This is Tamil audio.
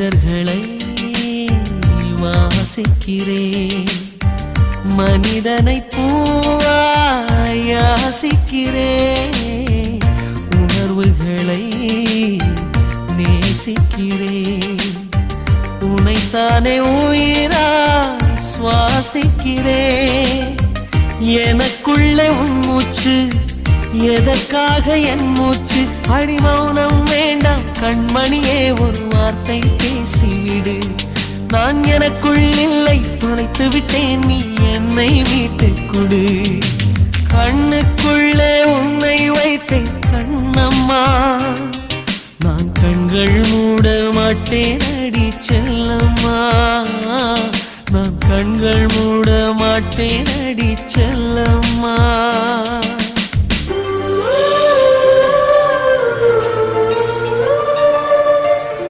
மனிதர்களை வாசிக்கிறேன், மனிதனை பூவாய் யாசிக்கிறேன், உணர்வுகளை நேசிக்கிறேன், உனைத்தானே உயிராய் சுவாசிக்கிறேன். எனக்குள்ளே உன் மூச்சு, எதற்காக என் மூச்சு? அடிமௌனம் வேண்டாம் கண்மணியே, ஒரு வார்த்தை பேசிவிடு. நான் எனக்குள் இல்லை, தொலைத்து விட்டேன், நீ என்னை மீட்டுக் கொடு. கண்ணுக்குள்ளே உன்னை வைத்தேன் கண்ணம்மா, நான் கண்கள் மூட மாட்டேன் அடி செல்லம்மா, நான் கண்கள் மூட மாட்டேன் அடி செல்லம்மா.